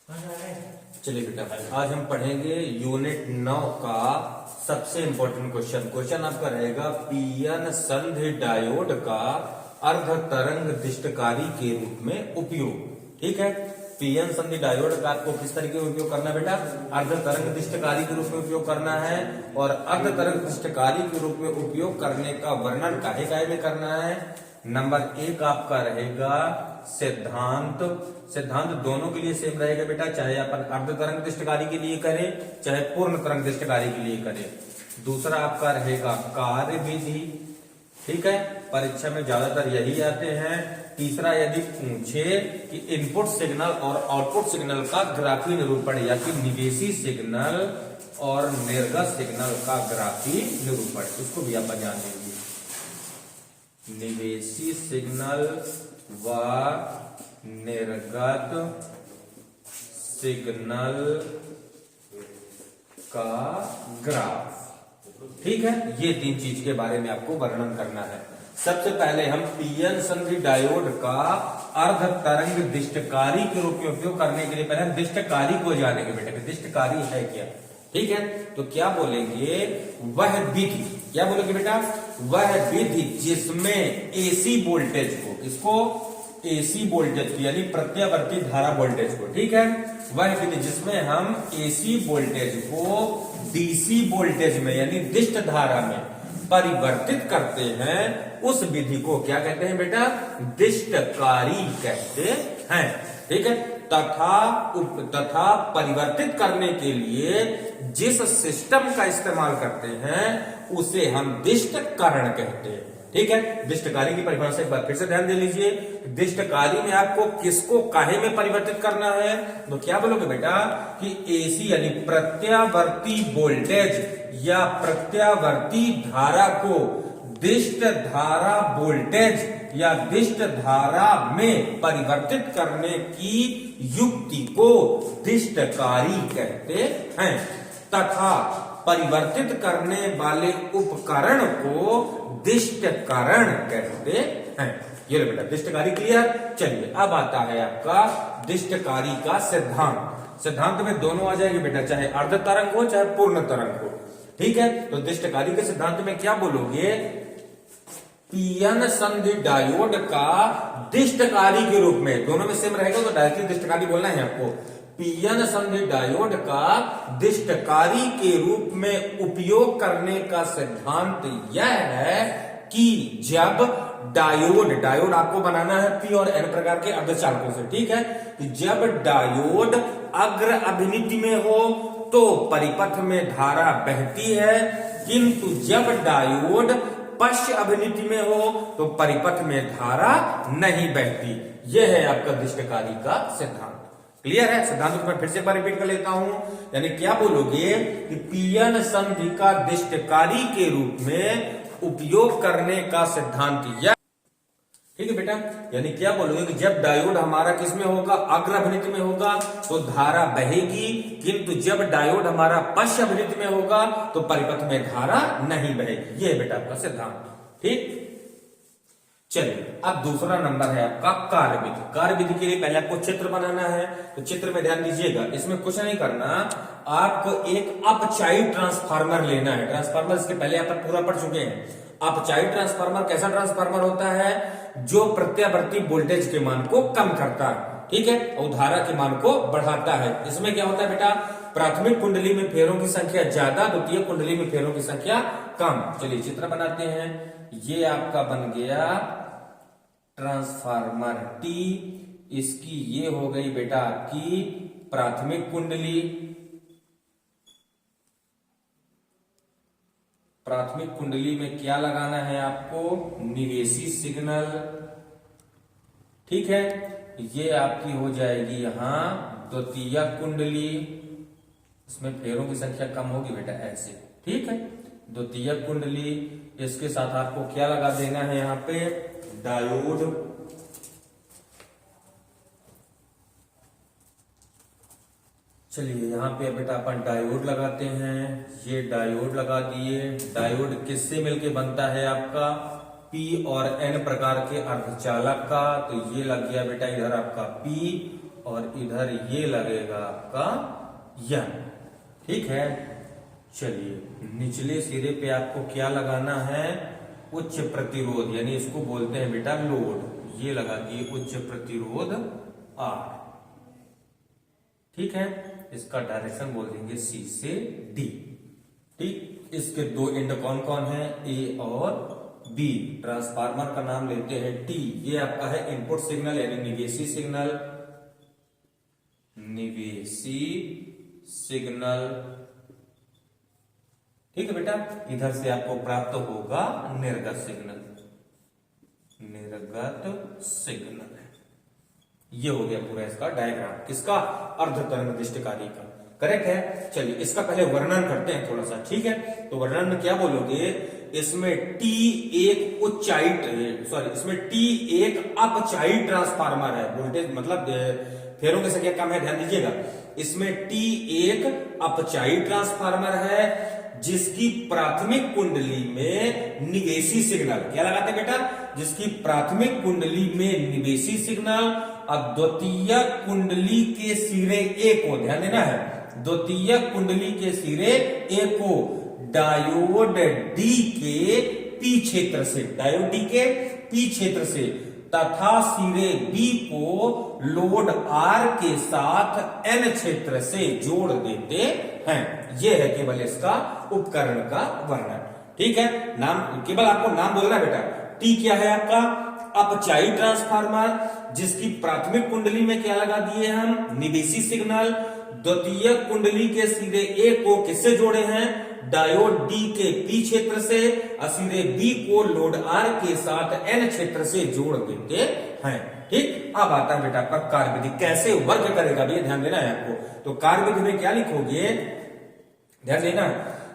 चलिए बेटा, आज हम पढ़ेंगे यूनिट 9 का सबसे इंपॉर्टेंट क्वेश्चन आपका रहेगा पीएन संधि डायोड का अर्ध तरंग दिष्टकारी के रूप में उपयोग। ठीक है, पीएन संधि डायोड का आपको किस तरीके से उपयोग करना है बेटा? अर्ध तरंग दिष्टकारी के रूप में उपयोग करना है। और अर्ध तरंग दिष्टकारी के रूप में उपयोग करने का वर्णन काहे में करना है। नंबर 1 आपका रहेगा सिद्धांत। सिद्धांत दोनों के लिए सेम रहेगा बेटा, चाहे अपन अर्ध तरंग दिष्टकारी के लिए करें चाहे पूर्ण तरंग दिष्टकारी के लिए करें। दूसरा आपका रहेगा कार्य विधि। ठीक है, परीक्षा में ज्यादातर यही आते हैं। तीसरा, यदि पूछे कि इनपुट सिग्नल और आउटपुट सिग्नल का ग्राफी निरूपण या कि निवेशी सिग्नल और निर्गत सिग्नल का ग्राफी निरूपण, इसको भी आप जान लीजिए। निवेशी सिग्नल व निर्गत सिग्नल का ग्राफ। ठीक है, ये 3 चीज के बारे में आपको वर्णन करना है। सबसे पहले हम पीएन संधि डायोड का अर्ध तरंग दिष्टकारी के रूप में उपयोग करने के लिए पहले दिष्टकारी को जानेंगे बेटा, दिष्टकारी है क्या। ठीक है, तो क्या बोलेंगे? वह विधि, क्या बोलेंगे बेटा? वह विधि जिसमें एसी वोल्टेज को, इसको एसी वोल्टेज को यानी प्रत्यावर्ती धारा वोल्टेज को, ठीक है, वह विधि जिसमें हम एसी वोल्टेज को डीसी वोल्टेज में यानी दिष्ट धारा में परिवर्तित करते हैं, उस विधि को क्या कहते हैं बेटा? दिष्टकारी कहते हैं। ठीक है, तथा परिवर्तित करने के लिए जिस सिस्टम का इस्तेमाल करते हैं उसे हम दिष्टकरण कहते हैं। ठीक है, दिष्टकारी की परिभाषा एक बार फिर से ध्यान दे लीजिए। दिष्टकारी में आपको किसको काहे में परिवर्तित करना है? तो क्या बोलोगे बेटा कि एसी यानी प्रत्यावर्ती वोल्टेज या प्रत्यावर्ती धारा को दिष्ट धारा वोल्टेज या दिष्ट धारा में परिवर्तित करने की युक्ति को दिष्टकारी कहते हैं। तथा परिवर्तित करने वाले उपकरण को दिष्टकरण कहते हैं। ये लो बेटा, दिष्टकारी क्लियर। चलिए, अब आता है आपका दिष्टकारी का सिद्धांत। सिद्धांत में दोनों आ जाएंगे बेटा, चाहे अर्ध तरंग हो चाहे पूर्ण तरंग हो। ठीक है, तो दिष्टकारी के सिद्धांत में क्या बोलोगे? पीएन संधि डायोड का दिष्टकारी के रूप में, दोनों में सेम रहेगा तो डायरेक्टली दिष्टकारी बोलना है आपको। पीएन संधि डायोड का दिष्टकारी के रूप में उपयोग करने का सिद्धांत यह है कि जब डायोड आपको बनाना है पी और एन प्रकार के अर्धचालकों से। ठीक है, कि जब डायोड अग्र अभिनिति में हो तो परिपथ में धारा बहती है, किंतु जब डायोड पश्च अभिनिति में हो तो परिपथ में धारा नहीं बहती। यह है आपका दिष्टकारी का सिद्धांत। क्लियर है? सिद्धांत को मैं फिर से एक बार रिपीट कर लेता हूं। यानी क्या बोलोगे कि पीएन संधि का दिष्टकारी के रूप में उपयोग करने का सिद्धांत यह। ठीक है बेटा, यानी क्या बोलोगे कि जब डायोड हमारा किसमें होगा? अग्र अभिनिति में होगा तो धारा बहेगी, किंतु जब डायोड हमारा पश्च अभिनिति में होगा तो परिपथ में धारा नहीं बहेगी। ये बेटा आपका सिद्धांत। ठीक, चलिए, अब दूसरा नंबर है आपका कार्य विधि। कार्य विधि के लिए पहले आपको चित्र बनाना है, तो चित्र में ध्यान दीजिएगा। इसमें कुछ नहीं करना, आपको एक अपचाई ट्रांसफार्मर लेना है। ट्रांसफार्मर इसके पहले आप पूरा पढ़ चुके हैं। अपचाई ट्रांसफार्मर कैसा ट्रांसफार्मर होता है? जो प्रत्यावर्ती वोल्टेज के मान को कम करता है, ठीक है, और धारा के मान को बढ़ाता है। इसमें क्या होता है बेटा? प्राथमिक कुंडली में फेरों की संख्या ज्यादा, द्वितीय कुंडली में फेरों की संख्या कम। चलिए चित्र बनाते हैं। ये आपका बन गया ट्रांसफार्मर टी। इसकी ये हो गई बेटा आपकी प्राथमिक कुंडली। प्राथमिक कुंडली में क्या लगाना है आपको? निवेशी सिग्नल। ठीक है, ये आपकी हो जाएगी यहां द्वितीय कुंडली। इसमें फेरों की संख्या कम होगी बेटा, ऐसे। ठीक है, द्वितीय कुंडली। इसके साथ आपको क्या लगा देना है यहाँ पे? डायोड। चलिए, यहाँ पे बेटा अपन डायोड लगाते हैं। ये डायोड लगा दिए। डायोड किससे मिलके बनता है आपका? पी और एन प्रकार के अर्धचालक का। तो ये लग गया बेटा इधर आपका पी और इधर ये लगेगा आपका यन। ठीक है, चलिए निचले सिरे पे आपको क्या लगाना है, उच्च प्रतिरोध, यानी इसको बोलते हैं बेटा लोड। ये लगा दिए उच्च प्रतिरोध आर। ठीक है, इसका डायरेक्शन बोल देंगे सी से डी। ठीक, इसके दो एंड कौन कौन है, ए और बी। ट्रांसफार्मर का नाम लेते हैं टी। ये आपका है इनपुट सिग्नल यानी निवेशी सिग्नल, निवेशी सिग्नल। ठीक है बेटा, इधर से आपको प्राप्त होगा निर्गत सिग्नल, निर्गत सिग्नल। ये हो गया पूरा इसका डायग्राम, किसका, अर्ध तरंग दिष्टकारी का। करेक्ट है। चलिए इसका पहले वर्णन करते हैं थोड़ा सा। ठीक है, तो वर्णन में क्या बोलोगे, इसमें टी एक ऊंचाई, सॉरी इसमें टी एक अपचाई ट्रांसफार्मर है। वोल्टेज मतलब फेरों की संख्या कम है, ध्यान दीजिएगा। इसमें टी एक अपचाई ट्रांसफार्मर है जिसकी प्राथमिक कुंडली में निवेशी सिग्नल, क्या लगाते हैं बेटा, जिसकी प्राथमिक कुंडली में निवेशी सिग्नल और द्वितीय कुंडली के सिरे ए को, ध्यान देना है, द्वितीय कुंडली के सिरे ए को डायोड डी के पी क्षेत्र से, डायोड डी के पी क्षेत्र से तथा सिरे बी को लोड आर के साथ एन क्षेत्र से जोड़ देते हैं। यह है केवल इसका उपकरण का वर्णन। ठीक है, नाम केवल आपको नाम बोलना है बेटा। टी क्या है आपका, अपचाई ट्रांसफार्मर, जिसकी प्राथमिक कुंडली में क्या लगा दिए हम, निवेशी सिग्नल। द्वितीय कुंडली के सिरे ए को किससे जोड़े हैं, डायोड डी के पी क्षेत्र से, और सिरे बी को लोड आर के साथ एन क्षेत्र से जोड़ देते हैं। ठीक, अब आता है बेटा आपका कार्य विधि, कैसे वर्क करेगा भी ध्यान देना है आपको। तो कार्य विधि में क्या लिखोगे, ध्यान देना,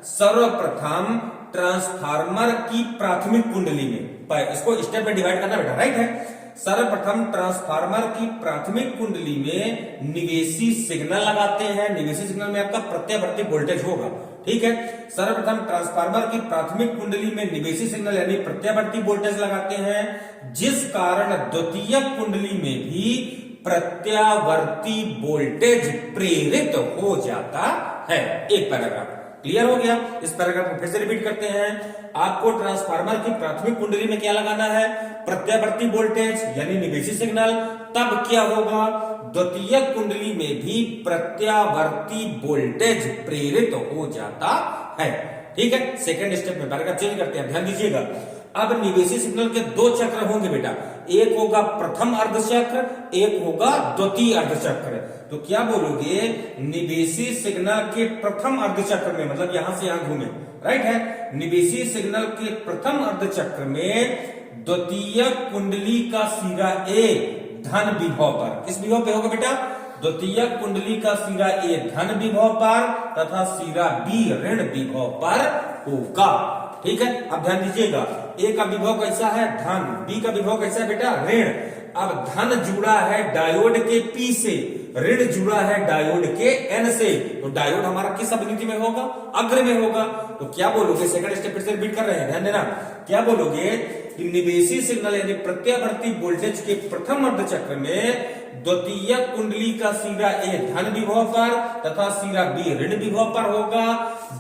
सर्वप्रथम ट्रांसफार्मर की प्राथमिक कुंडली में, इसको स्टेप में डिवाइड करना बेटा, राइट है। सर्वप्रथम ट्रांसफार्मर की प्राथमिक कुंडली में निवेशी सिग्नल लगाते हैं। निवेशी सिग्नल में आपका प्रत्यावर्ती वोल्टेज होगा। ठीक है, सर्वप्रथम ट्रांसफार्मर की प्राथमिक कुंडली में निवेशी सिग्नल यानी प्रत्यावर्ती वोल्टेज लगाते हैं, जिस कारण द्वितीय कुंडली में भी प्रत्यावर्ती वोल्टेज प्रेरित हो जाता है। एक पैराग्राफ क्लियर हो गया। इस पैराग्राफ को फिर से रिपीट करते हैं। आपको ट्रांसफार्मर की प्राथमिक कुंडली में क्या लगाना है, प्रत्यावर्ती वोल्टेज यानी निवेशी सिग्नल। तब क्या होगा, द्वितीय कुंडली में भी प्रत्यावर्ती वोल्टेज प्रेरित हो जाता है। ठीक है, सेकंड स्टेप में पैराग्राफ चेंज करते हैं, ध्यान दीजिएगा। अब निवेशी सिग्नल के दो चक्र होंगे बेटा, एक होगा प्रथम अर्धचक्र, एक होगा द्वितीय अर्धचक्र। तो क्या बोलोगे, निवेशी सिग्नल के प्रथम अर्धचक्र में, मतलब यहां से यहां घूमे, राइट है, निवेशी सिग्नल के प्रथम अर्धचक्र में द्वितीय कुंडली का सिरा ए धन विभव पर, किस विभव पे होगा बेटा, द्वितीय कुंडली का सिरा ए धन विभव पर तथा सिरा बी ऋण विभव पर होगा। ठीक है, अब ध्यान दीजिएगा, ए का विभव कैसा है, धन, बी का विभव कैसा है बेटा, ऋण। अब धन जुड़ा है डायोड के पी से, ऋण जुड़ा है डायोड के एन से, तो डायोड हमारा किस अवनिति में होगा, अग्र में होगा। तो क्या बोलोगे, सेकंड स्टेप फिर से रिपीट कर रहे हैं, ध्यान देना। क्या बोलोगे कि निवेशी सिग्नल यानी प्रत्यावर्ती वोल्टेज के प्रथम अर्धचक्र में द्वितीय कुंडली का सिरा ए धन विभव पर तथा सिरा बी ऋण विभव पर होगा,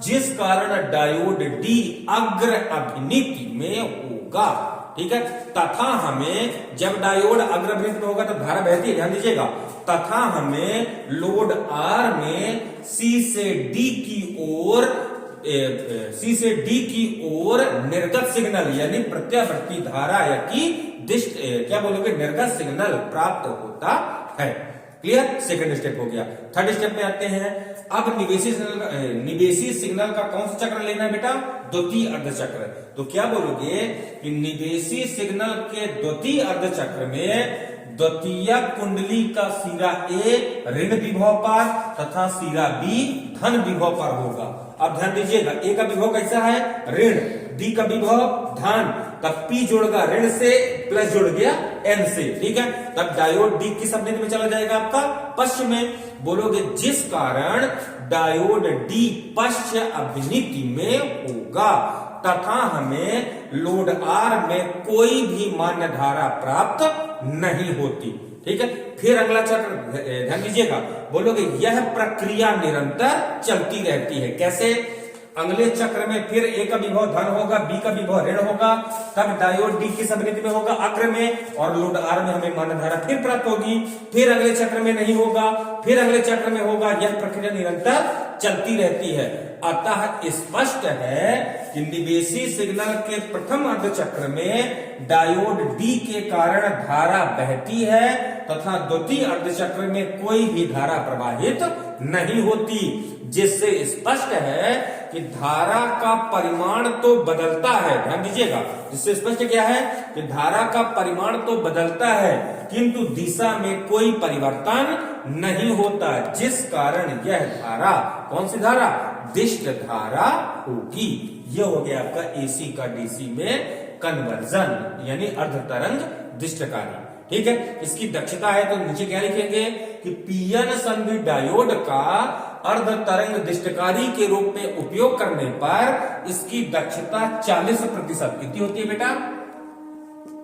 जिस कारण डायोड डी अग्र अभिनीति में होगा। ठीक है, तथा हमें जब डायोड अग्र अभिनीति में होगा तो धारा बहती है, ध्यान दीजिएगा। तथा हमें लोड आर में सी से डी की ओर निर्गत सिग्नल यानी प्रत्यावर्ती धारा या की दिष्ट क्या बोलोगे, निर्गत सिग्नल प्राप्त होता है। क्लियर, सेकंड स्टेप हो गया। थर्ड स्टेप में आते हैं। अब निवेशी सिग्नल का कौन सा चक्र लेना है बेटा, द्वितीय अर्धचक्र। तो क्या बोलोगे कि निवेशी सिग्नल के द्वितीय अर्धचक्र में द्वितीय कुंडली का सिरा ए ऋण विभव पर तथा सिरा बी धन विभव पर होगा। अब ध्यान दीजिएगा, ए का विभव कैसा है, ऋण, डी का विभव धन, तब पी जोड़गा ऋण से प्लस जुड़ गया एन से। ठीक है, तब डायोड डी किस अवनिति में चला जाएगा आपका, पश्चिम में। बोलोगे जिस कारण डायोड डी पश्चिम अभिनीति में होगा तथा हमें लोड आर में कोई भी मान्य धारा प्राप्त नहीं होती। ठीक है। फिर अगला चक्र ध्यान दीजिएगा, बोलोगे यह प्रक्रिया निरंतर चलती रहती है। कैसे? अगले चक्र में फिर ए का विभव धन होगा, बी का विभव ऋण होगा, तब डायोड डी किस अवनिति में होगा? अग्र में, और लोड आर में हमें मानक धारा फिर प्राप्त होगी। फिर अगले चक्र में नहीं होगा, फिर अगले चक्र में होगा। यह प्रक्रिया निरंतर चलती रहती है। अतः स्पष्ट है कि निवेशी सिग्नल के प्रथम अर्ध चक्र में डायोड डी के कारण धारा बहती है तथा द्वितीय अर्ध चक्र में कोई भी धारा प्रवाहित नहीं होती, जिससे स्पष्ट है कि धारा का परिमाण तो बदलता है। ध्यान दीजिएगा, जिससे स्पष्ट क्या है कि धारा का परिमाण तो बदलता है किंतु दिशा में कोई परिवर्तन नहीं होता, जिस कारण यह धारा, कौन सी धारा? दिष्ट धारा होगी। यह हो गया आपका एसी का डीसी में कन्वर्जन, यानी अर्ध तरंग दिष्टकारी। ठीक है। इसकी दक्षता है तो नीचे क्या लिखेंगे कि पीएन संधि डायोड का अर्ध तरंग दिष्टकारी के रूप में उपयोग करने पर इसकी दक्षता 40% कितनी होती है बेटा?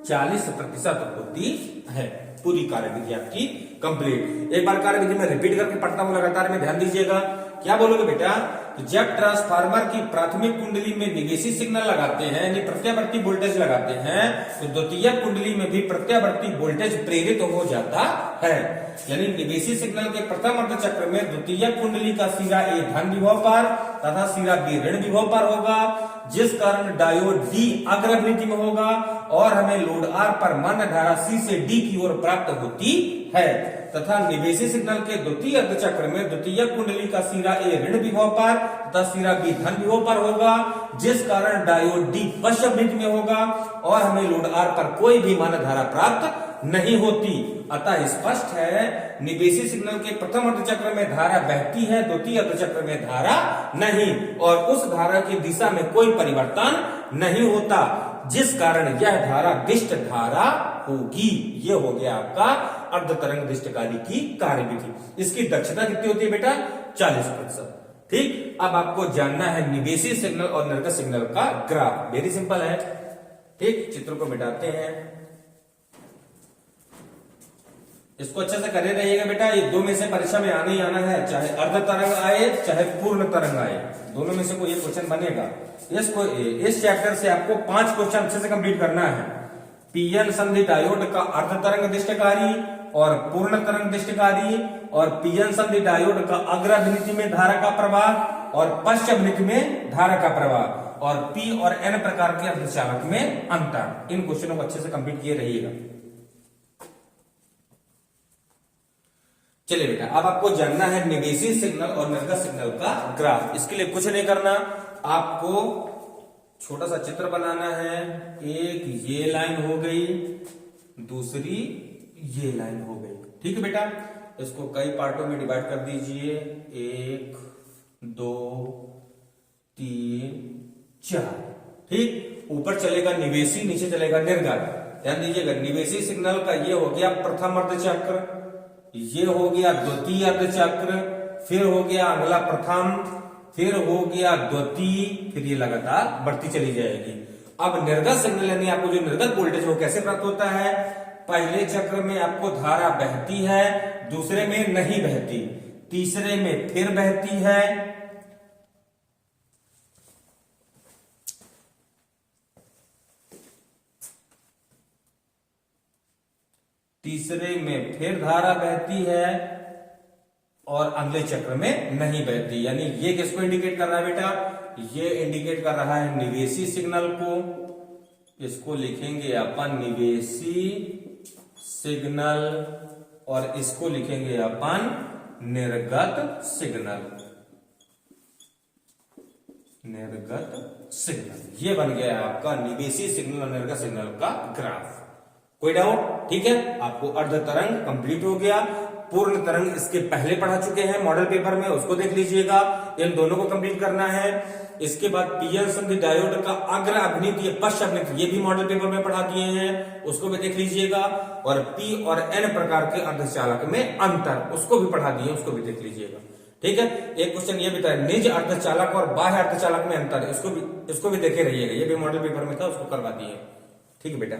40% होती है। पूरी कार्यविधि आपकी कंप्लीट। एक बार कार्यविधि में रिपीट करके पढ़ता हूं लगातार में, ध्यान दीजिएगा। क्या बोलोगे बेटा? तो जब ट्रांसफार्मर की प्राथमिक कुंडली में निवेशी सिग्नल लगाते हैं, यानी प्रत्यावर्ती वोल्टेज लगाते हैं, तो द्वितीय कुंडली में भी प्रत्यावर्ती वोल्टेज प्रेरित हो जाता है। यानी निवेशी सिग्नल के प्रथम अर्ध चक्र में द्वितीय कुंडली का सिरा ए धन विभव पर तथा सिरा बी ऋण विभव पर होगा, जिस कारण डायोड डी अग्र अवनिति में होगा और हमें लोड आर पर मान्य धारा सी से डी की ओर प्राप्त होती है। तथा निवेशी सिग्नल के द्वितीय अर्ध चक्र में द्वितीय कुंडली का सिरा ए ऋण विभव पर तथा सिरा बी धन विभव पर होगा, जिस कारण डायोड डी पश्च अवनिति में होगा और हमें लोड आर पर कोई भी मान्य धारा प्राप्त नहीं होती। अतः स्पष्ट है निवेशी सिग्नल के प्रथम अर्ध चक्र में धारा बहती है, द्वितीय अर्ध चक्र में धारा नहीं, और उस धारा की दिशा में कोई परिवर्तन नहीं होता, जिस कारण यह धारा दिष्ट धारा होगी। यह हो गया आपका अर्ध तरंग दिष्टकारी की कार्यविधि। इसकी दक्षता कितनी होती है बेटा? 40%। ठीक। अब आपको जानना है निवेशी सिग्नल और निर्गत सिग्नल का ग्राफ। वेरी सिंपल है। ठीक, चित्र को मिटाते हैं। इसको अच्छे से करे रहिएगा बेटा, ये दो में से परीक्षा में आने ही आना है, चाहे अर्ध तरंग आए चाहे पूर्ण तरंग आए, दोनों में से कोई एक क्वेश्चन बनेगा। इस चैप्टर से आपको 5 क्वेश्चन अच्छे से कंप्लीट करना है। पीएन संधि डायोड का अर्ध तरंग दिष्टकारी और पूर्ण तरंग दिष्टकारी, और पीएन संधि डायोड का अग्र अवनिति में धारा का प्रवाह और पश्च अवनिति में धारा का प्रवाह, और पी और एन प्रकार के अर्धचालक में अंतर। इन क्वेश्चनों को अच्छे से कंप्लीट किए रहिएगा। चलिए बेटा, अब आपको जानना है निवेशी सिग्नल और निर्गत सिग्नल का ग्राफ। इसके लिए कुछ नहीं करना, आपको छोटा सा चित्र बनाना है। एक ये लाइन हो गई, दूसरी ये लाइन हो गई। ठीक है बेटा, इसको कई पार्टों में डिवाइड कर दीजिए। 1 2 3 4। ठीक, ऊपर चलेगा निवेशी, नीचे चलेगा निर्गत। ध्यान दीजिएगा, निवेशी सिग्नल का ये हो गया प्रथम अर्ध चक्र, ये हो गया द्वितीय अर्ध चक्र, फिर हो गया अगला प्रथम, फिर हो गया द्वितीय, फिर ये लगातार बढ़ती चली जाएगी। अब निर्गत सिग्नल यानी आपको जो निर्गत वोल्टेज वो कैसे प्राप्त होता है? पहले चक्र में आपको धारा बहती है, दूसरे में नहीं बहती, तीसरे में फिर बहती है, तीसरे में फिर धारा बहती है और अगले चक्र में नहीं बहती। यानी ये किसको इंडिकेट कर रहा है बेटा? ये इंडिकेट कर रहा है निवेशी सिग्नल को। इसको लिखेंगे अपन निवेशी सिग्नल और इसको लिखेंगे अपन निर्गत सिग्नल। निर्गत सिग्नल, ये बन गया आपका निवेशी सिग्नल और निर्गत सिग्नल का ग्राफ। कोई डाउट? ठीक है, आपको अर्ध तरंग कंप्लीट हो गया। पूर्ण तरंग इसके पहले पढ़ा चुके हैं मॉडल पेपर में, उसको देख लीजिएगा। इन दोनों को कंप्लीट करना है। इसके बाद पीएन संधि डायोड का अग्र अवनिति पश्च अवनिति, ये भी मॉडल पेपर में पढ़ा दिए हैं, उसको भी देख लीजिएगा। और पी और एन प्रकार के अर्धचालक में अंतर, उसको भी पढ़ा दिए, उसको भी देख लीजिएगा। ठीक है, एक क्वेश्चन ये भी था निज अर्धचालक और बाह्य अर्धचालक में अंतर, इसको भी देखे रहिएगा। ये भी मॉडल पेपर में था, उसको करवा दिए। ठीक है बेटा।